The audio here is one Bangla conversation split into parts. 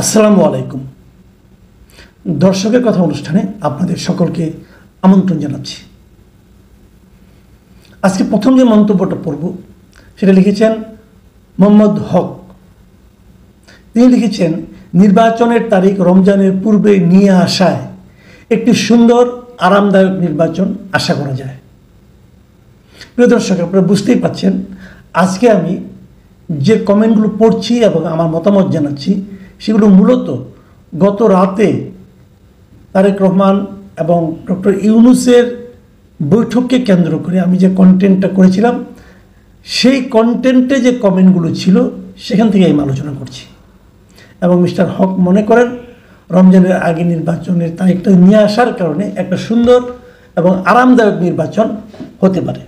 আসসালামু আলাইকুম। দর্শকের কথা অনুষ্ঠানে আপনাদের সকলকে আমন্ত্রণ জানাচ্ছি। আজকে প্রথম যে মন্তব্যটা পড়ব সেটা লিখেছেন মোহাম্মদ হক। তিনি লিখেছেন, নির্বাচনের তারিখ রমজানের পূর্বে নিয়ে আসায় একটি সুন্দর আরামদায়ক নির্বাচন আশা করা যায়। প্রিয় দর্শক, আপনারা বুঝতেই পারছেন আজকে আমি যে কমেন্টগুলো পড়ছি এবং আমার মতামত জানাচ্ছি সেগুলো মূলত গত রাতে তারেক রহমান এবং ডক্টর ইউনূসের বৈঠককে কেন্দ্র করে আমি যে কন্টেন্টটা করেছিলাম সেই কন্টেন্টে যে কমেন্টগুলো ছিল সেখান থেকে আমি আলোচনা করছি। এবং মিস্টার হক মনে করেন রমজানের আগে নির্বাচনের তারিখটা নিয়ে আসার কারণে একটা সুন্দর এবং আরামদায়ক নির্বাচন হতে পারে।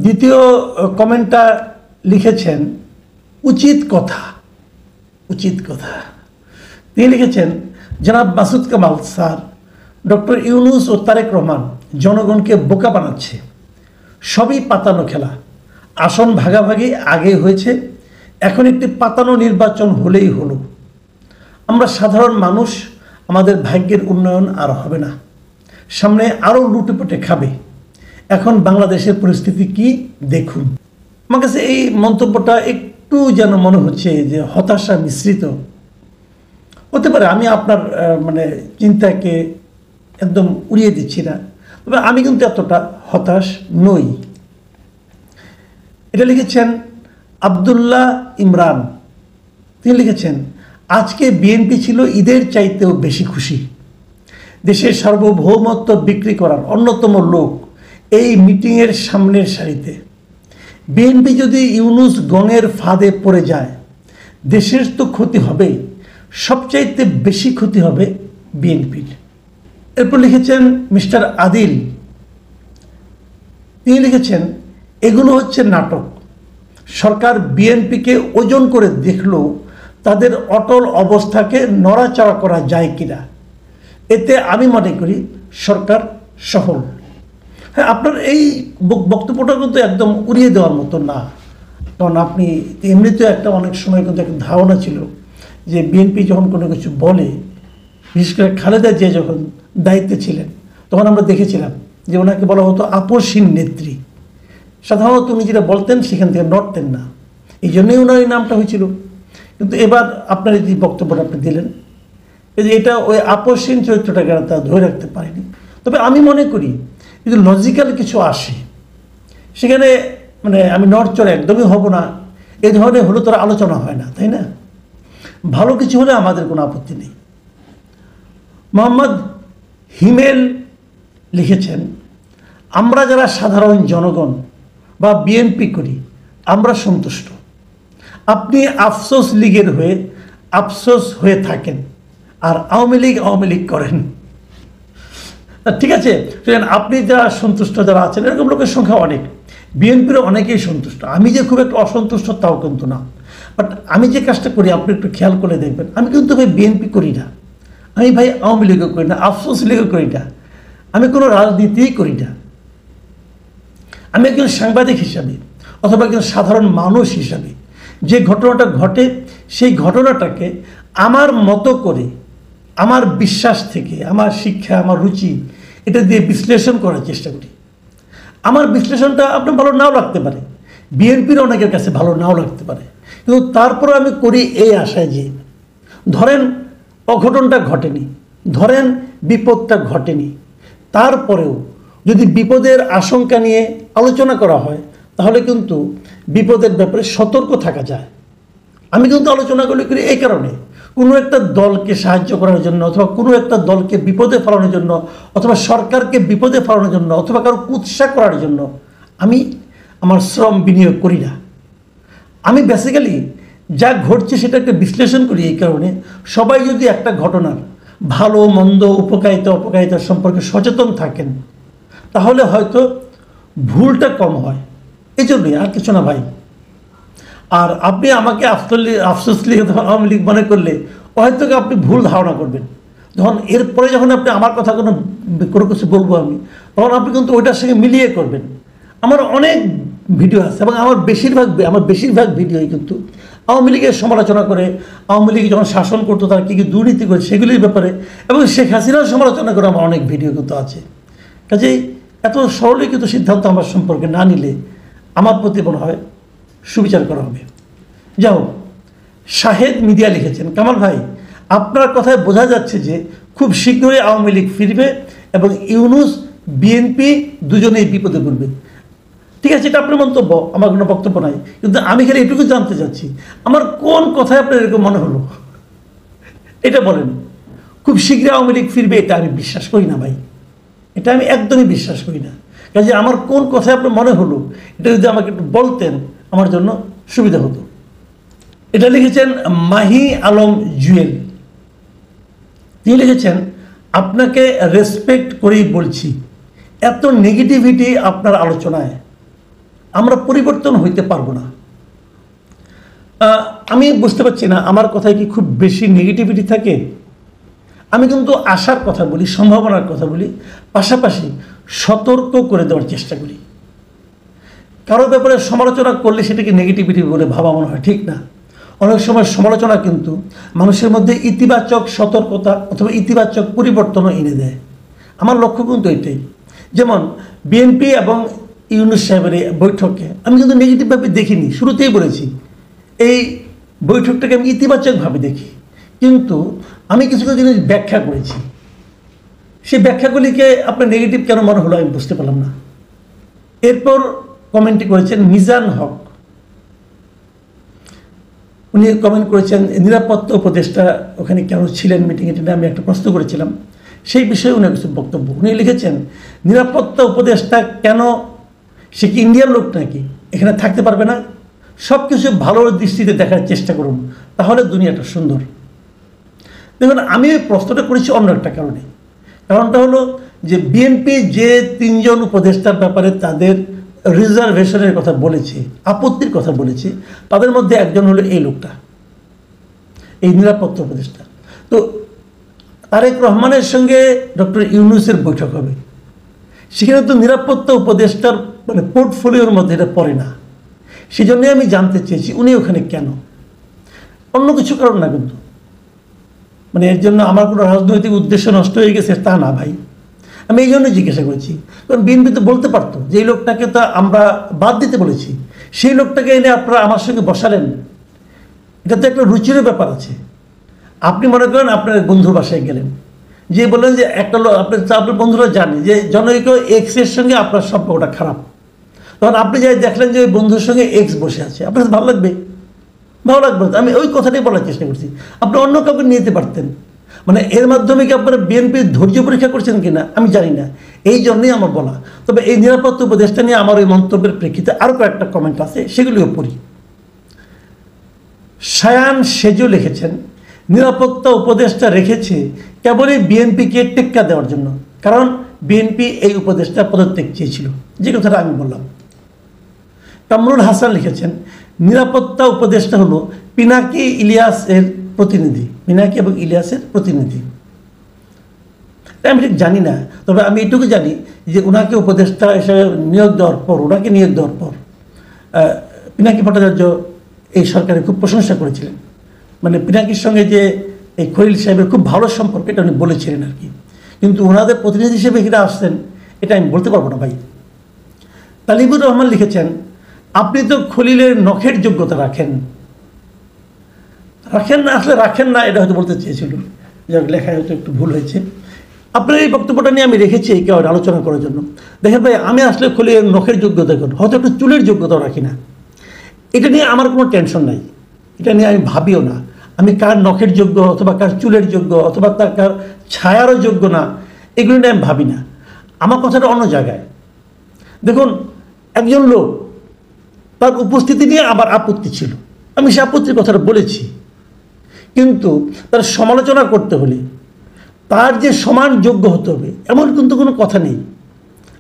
দ্বিতীয় কমেন্টটা লিখেছেন উচিত কথা। তিনি লিখেছেন, জনাব মাসুদ কামাল স্যার, ডক্টর ইউনূস ও তারেক রহমান জনগণকে বোকা বানাচ্ছে। সবই পাতানো খেলা। আসন ভাগাভাগি আগে হয়েছে, এখন একটি পাতানো নির্বাচন হলেই হলো। আমরা সাধারণ মানুষ, আমাদের ভাগ্যের উন্নয়ন আর হবে না, সামনে আরও লুটেপুটে খাবে। এখন বাংলাদেশের পরিস্থিতি কি দেখুন। আমার কাছে এই মন্তব্যটা একটু যেন মনে হচ্ছে যে হতাশা মিশ্রিত হতে পারে। আমি আপনার চিন্তাকে একদম উড়িয়ে দিচ্ছি না, তবে আমি কিন্তু এতটা হতাশ নই। এটা লিখেছেন আবদুল্লাহ ইমরান। তিনি লিখেছেন, আজকে বিএনপি ছিল ঈদের চাইতেও বেশি খুশি। দেশের সার্বভৌমত্ব বিক্রি করার অন্যতম লোক এই মিটিংয়ের সামনের সারিতে। বিএনপি যদি ইউনূস গঙের ফাঁদে পড়ে যায় দেশের তো ক্ষতি হবেই, সবচাইতে বেশি ক্ষতি হবে বিএনপির। এরপর লিখেছেন মিস্টার আদিল। তিনি লিখেছেন, এগুলো হচ্ছে নাটক। সরকার বিএনপিকে ওজন করে দেখলেও তাদের অটল অবস্থাকে নড়াচড়া করা যায় কিনা, এতে আমি মনে করি সরকার সফল। হ্যাঁ, আপনার এই বক্তব্যটা কিন্তু একদম উড়িয়ে দেওয়ার মতো না, কারণ আপনি এমনিতেও একটা অনেক সময় কিন্তু একটা ধারণা ছিল যে বিএনপি যখন কোনো কিছু বলে, বিশেষ করে খালেদা জিয়া যখন দায়িত্বে ছিলেন তখন আমরা দেখেছিলাম যে ওনাকে বলা হতো আপসহীন নেত্রী। সাধারণত উনি যেটা বলতেন সেখান থেকে নড়তেন না, এই জন্যই ওনার এই নামটা হয়েছিল। কিন্তু এবার আপনার যে বক্তব্যটা আপনি দিলেন, এই যে এটা ওই আপসহীন চরিত্রটাকে তারা ধরে রাখতে পারেনি। তবে আমি মনে করি যদি লজিক্যাল কিছু আসে সেখানে আমি নড়চড় একদমই হব না, এই ধরনের হলে তোর আলোচনা হয় না, তাই না? ভালো কিছু হলে আমাদের কোনো আপত্তি নেই। মোহাম্মদ হিমেল লিখেছেন, আমরা যারা সাধারণ জনগণ বা বিএনপি করি আমরা সন্তুষ্ট। আপনি আফসোস লীগের হয়ে আফসোস হয়ে থাকেন আর আওয়ামী লীগ করেন। ঠিক আছে, আপনি যারা সন্তুষ্ট যারা আছেন এরকম লোকের সংখ্যা অনেক, বিএনপিরও অনেকেই সন্তুষ্ট। আমি যে খুব একটা অসন্তুষ্ট তাও কিন্তু না, বাট আমি যে কাজটা করি আপনি একটু খেয়াল করে দেখবেন, আমি কিন্তু ভাই বিএনপি করি না, আমি ভাই আওয়ামী লীগও করি না, আফসোস লীগও করি না, আমি কোনো রাজনীতিই করি না। আমি একজন সাংবাদিক হিসাবে অথবা একজন সাধারণ মানুষ হিসাবে যে ঘটনাটা ঘটে সেই ঘটনাটাকে আমার মতো করে, আমার বিশ্বাস থেকে, আমার শিক্ষা, আমার রুচি এটা দিয়ে বিশ্লেষণ করার চেষ্টা করি। আমার বিশ্লেষণটা আপনার ভালো নাও লাগতে পারে, বিএনপির অনেকের কাছে ভালো নাও লাগতে পারে, কিন্তু তারপরে আমি করি এই আশায় যে ধরেন অঘটনটা ঘটেনি, ধরেন বিপদটা ঘটেনি, তারপরেও যদি বিপদের আশঙ্কা নিয়ে আলোচনা করা হয় তাহলে কিন্তু বিপদের ব্যাপারে সতর্ক থাকা যায়। আমি কিন্তু আলোচনাগুলি করি এই কারণে, কোনো একটা দলকে সাহায্য করার জন্য অথবা কোনো একটা দলকে বিপদে ফেলানোর জন্য অথবা সরকারকে বিপদে ফেলানোর জন্য অথবা কারো কুৎসা করার জন্য আমি আমার শ্রম বিনিয়োগ করি না। আমি বেসিক্যালি যা ঘটছে সেটা একটা বিশ্লেষণ করি এই কারণে, সবাই যদি একটা ঘটনার ভালো মন্দ অপকারিতা সম্পর্কে সচেতন থাকেন তাহলে হয়তো ভুলটা কম হয়, এই জন্যই, আর কিছু না ভাই। আর আপনি আমাকে আফসোস লীগ অথবা আওয়ামী লীগ মনে করলে হয়তো আপনি ভুল ধারণা করবেন। এরপরে যখন আপনি আমার কথা কোনো কিছু বলবো আমি, তখন আপনি কিন্তু ওইটার সঙ্গে মিলিয়ে করবেন। আমার অনেক ভিডিও আছে এবং আমার বেশিরভাগ ভিডিওই কিন্তু আওয়ামী লীগের সমালোচনা করে, আওয়ামী লীগ যখন শাসন করতো তারা কী কী দুর্নীতি করে সেগুলির ব্যাপারে, এবং শেখ হাসিনার সমালোচনা করে আমার অনেক ভিডিও কিন্তু আছে। কাজেই এত সরলীকৃত সিদ্ধান্ত আমার সম্পর্কে না নিলে আমার প্রতি মনে হয় সুবিচার করা হবে। যাই হোক, শাহেদ মিডিয়া লিখেছেন, কামাল ভাই আপনার কথায় বোঝা যাচ্ছে যে খুব শীঘ্রই আওয়ামী লীগ ফিরবে এবং ইউনূস বিএনপি দুজনেই বিপদে পড়বে। ঠিক আছে, এটা আপনার মন্তব্য, আমার কোনো বক্তব্য নাই, কিন্তু আমি খালি এটুকু জানতে চাচ্ছি আমার কোন কথায় আপনার এরকম মনে হলো এটা বলেন। খুব শীঘ্রই আওয়ামী লীগ ফিরবে এটা আমি বিশ্বাস করি না ভাই, এটা আমি একদমই বিশ্বাস করি না। কাজে আমার কোন কথায় আপনার মনে হলো এটা যদি আমাকে একটু বলতেন আমার জন্য সুবিধা হতো। এটা লিখেছেন মাহি আলম জুয়েল, তিনি লিখেছেন আপনাকে রেসপেক্ট করেই বলছি, এত নেগেটিভিটি আপনার আলোচনায় আমরা পরিবর্তন হইতে পারবো না। আমি বুঝতে পারছি না আমার কথায় কি খুব বেশি নেগেটিভিটি থাকে। আমি কিন্তু আশার কথা বলি, সম্ভাবনার কথা বলি, পাশাপাশি সতর্ক করে দেওয়ার চেষ্টা করি। কারো ব্যাপারে সমালোচনা করলে সেটাকে নেগেটিভিটি বলে ভাবা মনে হয় ঠিক না। অনেক সময় সমালোচনা কিন্তু মানুষের মধ্যে ইতিবাচক সতর্কতা অথবা ইতিবাচক পরিবর্তনও এনে দেয়। আমার লক্ষ্য কিন্তু এটাই। যেমন বিএনপি এবং ইউনূস সাহেবের এই বৈঠকে আমি কিন্তু নেগেটিভভাবে দেখিনি, শুরুতেই বলেছি এই বৈঠকটাকে আমি ইতিবাচকভাবে দেখি, কিন্তু আমি কিছু কিছু জিনিস ব্যাখ্যা করেছি। সেই ব্যাখ্যাগুলিকে আপনার নেগেটিভ কেন মনে হলো আমি বুঝতে পারলাম না। এরপর কমেন্টটি করেছেন মিজান হক, উনি কমেন্ট করেছেন নিরাপত্তা উপদেষ্টা ওখানে কেন ছিলেন মিটিংয়ে, এটা আমি একটা প্রশ্ন করেছিলাম, সেই বিষয়ে উনি কিছু বক্তব্য উনি লিখেছেন নিরাপত্তা উপদেষ্টা কেন, সে কি ইন্ডিয়ার লোক নাকি, এখানে থাকতে পারবে না? সব কিছু ভালো দৃষ্টিতে দেখার চেষ্টা করুন, তাহলে দুনিয়াটা সুন্দর। দেখুন, আমি এই প্রশ্নটা করেছি অন্য একটা কারণে। কারণটা হলো যে বিএনপি যে তিনজন উপদেষ্টার ব্যাপারে তাদের রিজার্ভেশনের কথা বলেছে, আপত্তির কথা বলেছে, তাদের মধ্যে একজন হলো এই লোকটা, এই নিরাপত্তা উপদেষ্টা। তো তারেক রহমানের সঙ্গে ডক্টর ইউনূসের বৈঠক হবে, সেখানে তো নিরাপত্তা উপদেষ্টার মানে পোর্টফোলিওর মধ্যে এটা পড়ে না। সেই জন্যই আমি জানতে চেয়েছি উনি ওখানে কেন, অন্য কিছু কারণ না কিন্তু, মানে এর জন্য আমার কোনো রাজনৈতিক উদ্দেশ্য নষ্ট হয়ে গেছে তা না ভাই। আমি এই জন্য জিজ্ঞাসা করেছি, কারণ বিএনপি তো বলতে পারতো যে এই লোকটাকে তো আমরা বাদ দিতে বলেছি, সেই লোকটাকে এনে আপনারা আমার সঙ্গে বসালেন, এটা তো একটা রুচির ব্যাপার আছে। আপনি মনে করেন আপনার বন্ধুর বাসায় গেলেন, যে বললেন যে একটা লোক আপনার বন্ধুরা জানে যে জনৈক এক্সের সঙ্গে আপনার সম্পর্কটা খারাপ, তখন আপনি যাই দেখলেন যে ওই বন্ধুর সঙ্গে এক্স বসে আছে, আপনার ভালো লাগবে? ভালো লাগবে। আমি ওই কথাটাই বলার চেষ্টা করছি, আপনি অন্য কাউকে নিয়ে যেতে পারতেন। মানে এর মাধ্যমে কি আপনারা বিএনপির ধৈর্য পরীক্ষা করছেন কিনা আমি জানি না, এই জন্যই আমার বলা। তবে এই নিরাপত্তা উপদেষ্টা নিয়ে আমার ওই মন্তব্যের প্রেক্ষিতে আরও কয়েকটা কমেন্ট আছে, সেগুলিও পড়ি। শায়ান সেজু লিখেছেন নিরাপত্তা উপদেষ্টা রেখেছে কেবলই বিএনপিকে টেক্কা দেওয়ার জন্য, কারণ বিএনপি এই উপদেষ্টা পদত্যাগ চেয়েছিল, যে কথাটা আমি বললাম। কামরুল হাসান লিখেছেন নিরাপত্তা উপদেষ্টা হলো পিনাকি ইলিয়াসের প্রতিনিধি, পিনাকি এবং ইলিয়াসের প্রতিনিধি। আমি ঠিক জানি না, তবে আমি এটুকু জানি যে ওনাকে উপদেষ্টা হিসেবে নিয়োগ দেওয়ার পর, ওনাকে নিয়োগ দেওয়ার পর পিনাকি ভট্টাচার্য এই সরকারের খুব প্রশংসা করেছিলেন। মানে পিনাকির সঙ্গে যে এই খলিল সাহেবের খুব ভালো সম্পর্ক এটা উনি বলেছিলেন আর কি, কিন্তু ওনাদের প্রতিনিধি হিসেবে এখানে আসছেন এটা আমি বলতে পারবো না ভাই। তালিবুর রহমান লিখেছেন আপনি তো খলিলের নখের যোগ্যতা রাখেন না, আসলে রাখেন না এটা হয়তো বলতে চেয়েছিল, যার লেখায় হয়তো একটু ভুল হয়েছে। আপনার এই বক্তব্যটা নিয়ে আমি রেখেছি কেউ আলোচনা করার জন্য। দেখেন ভাই, আমি আসলে খলিলের নখের যোগ্যতা করি, হয়তো একটু চুলের যোগ্যতাও রাখি না, এটা নিয়ে আমার কোনো টেনশন নাই, এটা নিয়ে আমি ভাবিও না আমি কার নখের যোগ্য অথবা কার চুলের যোগ্য অথবা তার কার ছায়ারও যোগ্য না, এগুলো নিয়ে আমি ভাবি না। আমার কথাটা অন্য জায়গায়। দেখুন, একজন লোক তার উপস্থিতি নিয়ে আবার আপত্তি ছিল, আমি সে আপত্তির কথাটা বলেছি, কিন্তু তার সমালোচনা করতে হলে তার যে সমান যোগ্য হতে হবে এমন কিন্তু কোনো কথা নেই।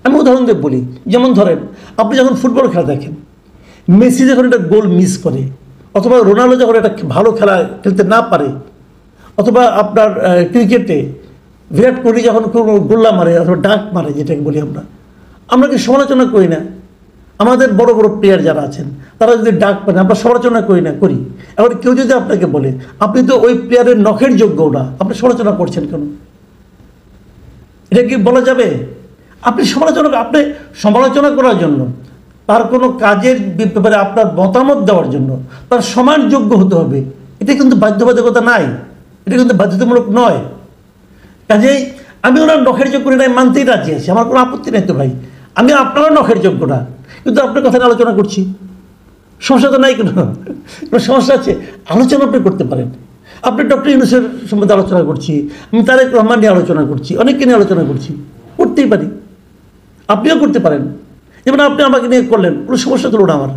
আমি উদাহরণ দিয়ে বলি, যেমন ধরেন আপনি যখন ফুটবল খেলা দেখেন, মেসি যখন একটা গোল মিস করে অথবা রোনাল্ডো যখন একটা ভালো খেলা খেলতে না পারে, অথবা আপনার ক্রিকেটে বিরাট কোহলি যখন কোনো গোল্লা মারে অথবা ডাক মারে যেটাকে বলি আমরা কি সমালোচনা করি না? আমাদের বড় বড় প্লেয়ার যারা আছেন তারা যদি ডাক পান, আমরা সমালোচনা করি। এবার কেউ যদি আপনাকে বলে আপনি তো ওই প্লেয়ারের নখের যোগ্য না, আপনি সমালোচনা করছেন কেন? এটা কি বলা যাবে? আপনি সমালোচনা করার জন্য, তার কোনো কাজের ব্যাপারে আপনার মতামত দেওয়ার জন্য তার সমান যোগ্য হতে হবে, এটা কিন্তু বাধ্যবাধকতা নাই, এটা কিন্তু বাধ্যতামূলক নয়। কাজেই আমি ওনার নখের যোগ্য নাই মানতেই রাজি আছি, আমার কোনো আপত্তি নেই তো ভাই। আমি আপনারও নখের যোগ্য না, কিন্তু আপনার কথা নিয়ে আলোচনা করছি, সমস্যা তো নাই। কোনো সমস্যা আছে? আলোচনা আপনি করতে পারেন। আপনি ডক্টর ইউনূসের সম্বন্ধে আলোচনা করছি, আমি তারেক রহমান নিয়ে আলোচনা করছি, অনেককে নিয়ে আলোচনা করতেই পারি। আপনিও করতে পারেন, যেমন আপনি আমাকে নিয়ে করলেন, কোনো সমস্যা হলো না আমার।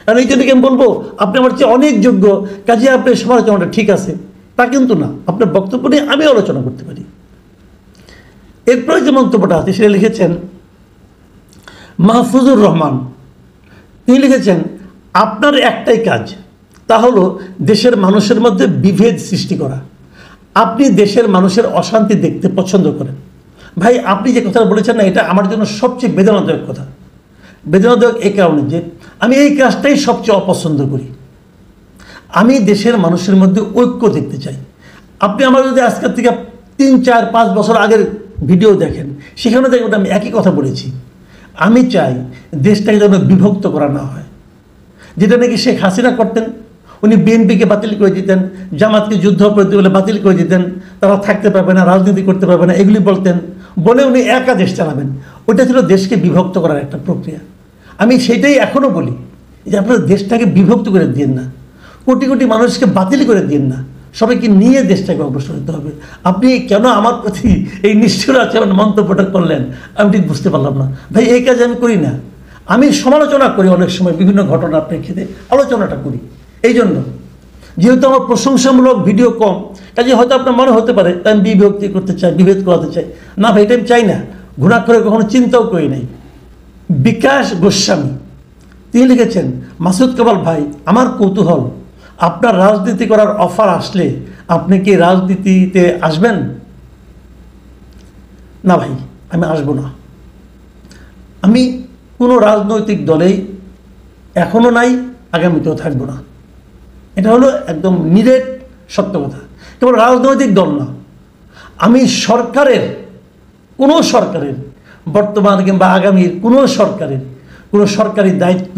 কারণ এই জন্য আমি বলবো আপনি আমার চেয়ে অনেক যোগ্য, কাজে আপনার সমালোচনাটা ঠিক আছে তা কিন্তু না। আপনার বক্তব্য নিয়ে আমি আলোচনা করতে পারি। এরপরে যে মন্তব্যটা আছে সেটা লিখেছেন মাহফুজুর রহমান। তিনি লিখেছেন, আপনার একটাই কাজ, তা হলো দেশের মানুষের মধ্যে বিভেদ সৃষ্টি করা। আপনি দেশের মানুষের অশান্তি দেখতে পছন্দ করেন। ভাই, আপনি যে কথাটা বলেছেন না, এটা আমার জন্য সবচেয়ে বেদনাদায়ক কথা। বেদনাদায়ক এই কারণে যে আমি এই কাজটাই সবচেয়ে অপছন্দ করি। আমি দেশের মানুষের মধ্যে ঐক্য দেখতে চাই। আপনি আমার যদি আজকের থেকে 3, 4, 5 বছর আগের ভিডিও দেখেন, সেখানে দেখবেন আমি একই কথা বলেছি। আমি চাই দেশটাকে যেন বিভক্ত করা না হয়, যেটা নাকি শেখ হাসিনা করতেন। উনি বিএনপিকে বাতিল করে দিতেন, জামাতকে যুদ্ধ অপরাধী বলে বাতিল করে দিতেন, তারা থাকতে পারবে না, রাজনীতি করতে পারবে না, এগুলি বলে উনি একা দেশ চালাবেন। ওটা ছিল দেশকে বিভক্ত করার একটা প্রক্রিয়া। আমি সেটাই এখনও বলি যে আপনারা দেশটাকে বিভক্ত করে দিন না, কোটি কোটি মানুষকে বাতিল করে দিন না, সবাইকে নিয়ে দেশটাকে অগ্রসর হতে হবে। আপনি কেন আমার প্রতি এই নিষ্ঠুর আচরণ মন্তব্যটা করলেন আমি ঠিক বুঝতে পারলাম না। ভাই, এই কাজ আমি করি না। আমি সমালোচনা করি অনেক সময়, বিভিন্ন ঘটনার প্রেক্ষিতে আলোচনাটা করি। এই জন্য যেহেতু আমার প্রশংসামূলক ভিডিও কম, কাজে হয়তো আপনার মনে হতে পারে আমি বিভক্তি করতে চাই, বিভেদ করাতে চাই। না ভাই, এটা আমি চাই না, ঘৃণা করে কখনো চিন্তাও করি নাই। বিকাশ গোস্বামী তিনি লিখেছেন, মাসুদ কামাল ভাই, আমার কৌতূহল, আপনার রাজনীতি করার অফার আসলে আপনি কি রাজনীতিতে আসবেন? না ভাই, আমি আসব না। আমি কোনো রাজনৈতিক দলেই এখনও নাই, আগামীতেও থাকবো না। এটা হলো একদম নিরেট সত্য কথা। কেবল রাজনৈতিক দল না, আমি কোনো সরকারের বর্তমান কিংবা আগামীর কোনো সরকারি দায়িত্ব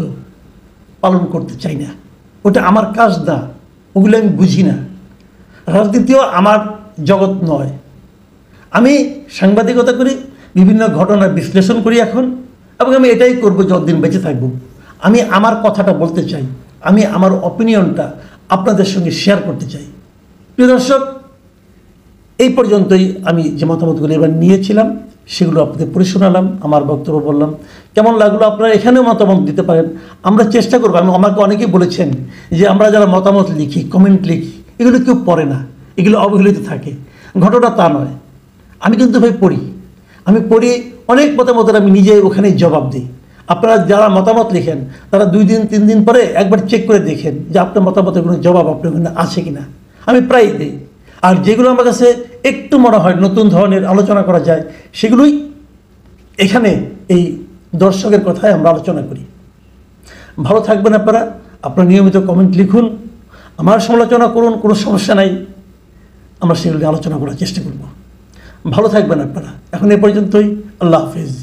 পালন করতে চাই না। ওটা আমার কাজ না, ওগুলো আমি বুঝি না। রাজনীতিও আমার জগৎ নয়। আমি সাংবাদিকতা করি, বিভিন্ন ঘটনার বিশ্লেষণ করি এখন, এবং আমি এটাই করব যতদিন বেঁচে থাকব। আমি আমার কথাটা বলতে চাই, আমি আমার অপিনিয়নটা আপনাদের সঙ্গে শেয়ার করতে চাই। প্রিয় দর্শক, এই পর্যন্তই আমি যে মতামতগুলো এবার নিয়েছিলাম সেগুলো আপনাদের পড়ে শোনালাম, আমার বক্তব্য বললাম। কেমন লাগলো আপনারা এখানেও মতামত দিতে পারেন, আমরা চেষ্টা করবো। আমাকে অনেকেই বলেছেন যে আমরা যারা মতামত লিখি, কমেন্ট লিখি, এগুলো কেউ পড়ে না, এগুলো অবহেলিত থাকে। ঘটনা তা নয়। আমি কিন্তু ভাই আমি পড়ি অনেক মতামতের আমি নিজে ওখানে জবাব দিই। আপনারা যারা মতামত লিখেন তারা 2 দিন 3 দিন পরে একবার চেক করে দেখেন যে আপনার মতামতের কোনো জবাব আপনার ওখানে আছে কিনা। আমি প্রায় দিই। আর যেগুলো আমার কাছে একটু মনে হয় নতুন ধরনের আলোচনা করা যায়, সেগুলোই এখানে এই দর্শকের কথায় আমরা আলোচনা করি। ভালো থাকবেন আপনারা নিয়মিত কমেন্ট লিখুন, আমার সমালোচনা করুন, কোনো সমস্যা নাই, আমরা সেগুলো আলোচনা করার চেষ্টা করব। ভালো থাকবেন আপনারা। এখন এ পর্যন্তই। আল্লাহ হাফিজ।